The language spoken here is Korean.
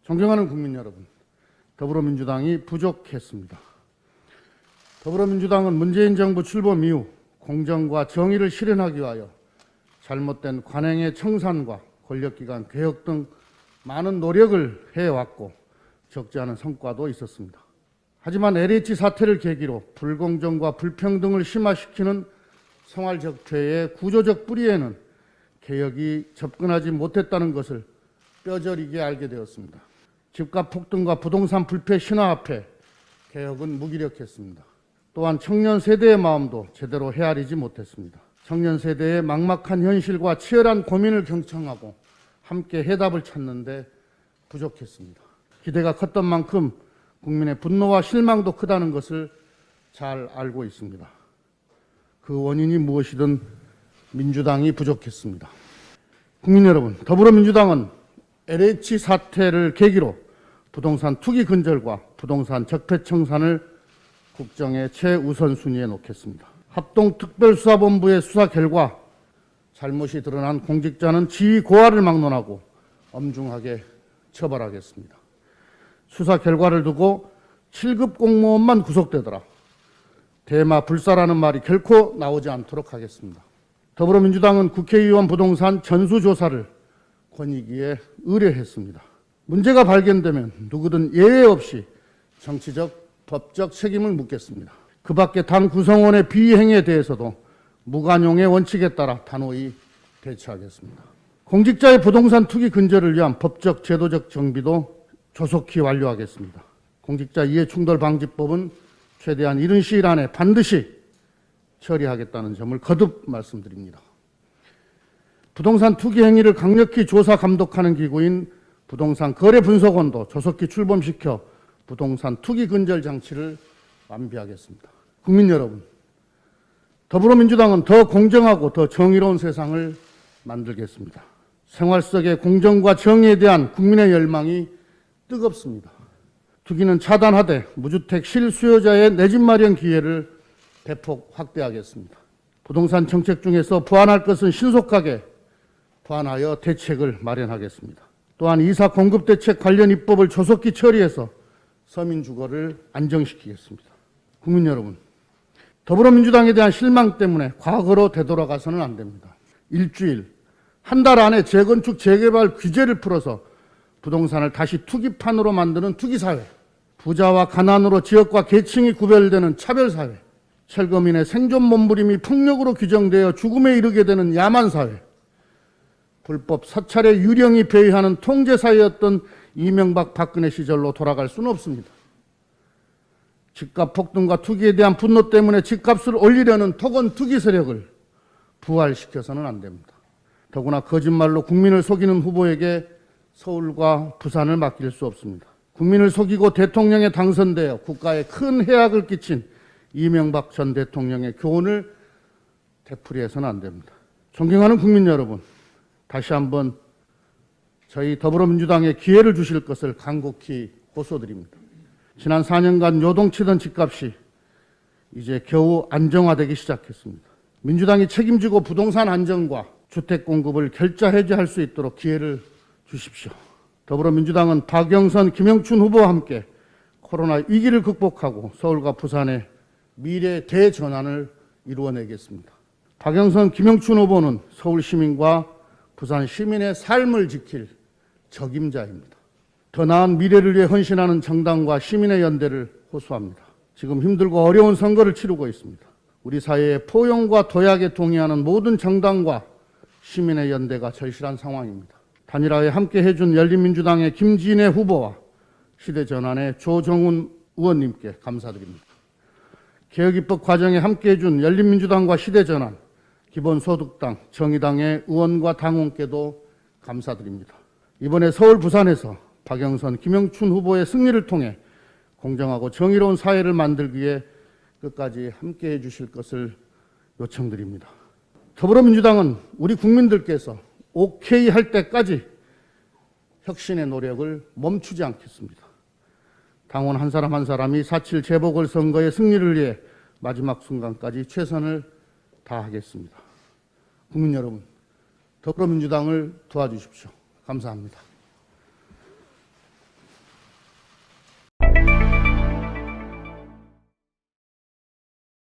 존경하는 국민 여러분, 더불어민주당이 부족했습니다. 더불어민주당은 문재인 정부 출범 이후 공정과 정의를 실현하기 위하여 잘못된 관행의 청산과 권력기관 개혁 등 많은 노력을 해왔고 적지 않은 성과도 있었습니다. 하지만 LH 사태를 계기로 불공정과 불평등을 심화시키는 생활적폐의 구조적 뿌리에는 개혁이 접근하지 못했다는 것을 뼈저리게 알게 되었습니다. 집값 폭등과 부동산 불패 신화 앞에 개혁은 무기력했습니다. 또한 청년 세대의 마음도 제대로 헤아리지 못했습니다. 청년 세대의 막막한 현실과 치열한 고민을 경청하고 함께 해답을 찾는 데 부족했습니다. 기대가 컸던 만큼 국민의 분노와 실망도 크다는 것을 잘 알고 있습니다. 그 원인이 무엇이든 민주당이 부족했습니다. 국민 여러분, 더불어민주당은 LH 사태를 계기로 부동산 투기 근절과 부동산 적폐 청산을 국정의 최우선 순위에 놓겠습니다. 합동특별수사본부의 수사 결과 잘못이 드러난 공직자는 지위 고하를 막론하고 엄중하게 처벌하겠습니다. 수사 결과를 두고 7급 공무원만 구속되더라. 대마 불사라는 말이 결코 나오지 않도록 하겠습니다. 더불어민주당은 국회의원 부동산 전수조사를 권익위에 의뢰했습니다. 문제가 발견되면 누구든 예외 없이 정치적, 법적 책임을 묻겠습니다. 그 밖에 당 구성원의 비행에 대해서도 무관용의 원칙에 따라 단호히 대처하겠습니다. 공직자의 부동산 투기 근절을 위한 법적, 제도적 정비도 조속히 완료하겠습니다. 공직자 이해충돌 방지법은 최대한 이른 시일 안에 반드시 처리하겠다는 점을 거듭 말씀드립니다. 부동산 투기 행위를 강력히 조사 감독하는 기구인 부동산 거래분석원도 조속히 출범시켜 부동산 투기 근절 장치를 완비하겠습니다. 국민 여러분, 더불어민주당은 더 공정하고 더 정의로운 세상을 만들겠습니다. 생활 속의 공정과 정의에 대한 국민의 열망이 뜨겁습니다. 투기는 차단하되 무주택 실수요자의 내 집 마련 기회를 대폭 확대하겠습니다. 부동산 정책 중에서 보완할 것은 신속하게 보완하여 대책을 마련하겠습니다. 또한 이사 공급 대책 관련 입법을 조속히 처리해서 서민 주거를 안정시키겠습니다. 국민 여러분, 더불어민주당에 대한 실망 때문에 과거로 되돌아가서는 안 됩니다. 일주일, 한 달 안에 재건축, 재개발 규제를 풀어서 부동산을 다시 투기판으로 만드는 투기사회, 부자와 가난으로 지역과 계층이 구별되는 차별사회, 철거민의 생존 몸부림이 폭력으로 규정되어 죽음에 이르게 되는 야만사회, 불법 사찰의 유령이 배회하는 통제사회였던 이명박 박근혜 시절로 돌아갈 수는 없습니다. 집값 폭등과 투기에 대한 분노 때문에 집값을 올리려는 토건 투기 세력을 부활시켜서는 안 됩니다. 더구나 거짓말로 국민을 속이는 후보에게 서울과 부산을 맡길 수 없습니다. 국민을 속이고 대통령에 당선되어 국가에 큰 해악을 끼친 이명박 전 대통령의 교훈을 되풀이해서는 안 됩니다. 존경하는 국민 여러분, 다시 한번 저희 더불어민주당에 기회를 주실 것을 간곡히 호소드립니다. 지난 4년간 요동치던 집값이 이제 겨우 안정화되기 시작했습니다. 민주당이 책임지고 부동산 안정과 주택 공급을 결자 해제할 수 있도록 기회를 주십시오. 더불어민주당은 박영선, 김영춘 후보와 함께 코로나 위기를 극복하고 서울과 부산의 미래 대전환을 이루어내겠습니다. 박영선, 김영춘 후보는 서울 시민과 부산 시민의 삶을 지킬 적임자입니다. 더 나은 미래를 위해 헌신하는 정당과 시민의 연대를 호소합니다. 지금 힘들고 어려운 선거를 치르고 있습니다. 우리 사회의 포용과 도약에 동의하는 모든 정당과 시민의 연대가 절실한 상황입니다. 단일화에 함께 해준 열린민주당의 김진애 후보와 시대전환의 조정훈 의원님께 감사드립니다. 개혁입법 과정에 함께 해준 열린민주당과 시대전환, 기본소득당, 정의당의 의원과 당원께도 감사드립니다. 이번에 서울, 부산에서 박영선, 김영춘 후보의 승리를 통해 공정하고 정의로운 사회를 만들기 위해 끝까지 함께해 주실 것을 요청드립니다. 더불어민주당은 우리 국민들께서 오케이 할 때까지 혁신의 노력을 멈추지 않겠습니다. 당원 한 사람 한 사람이 4.7 재보궐선거의 승리를 위해 마지막 순간까지 최선을 다하겠습니다. 국민 여러분, 더불어민주당을 도와주십시오. 감사합니다.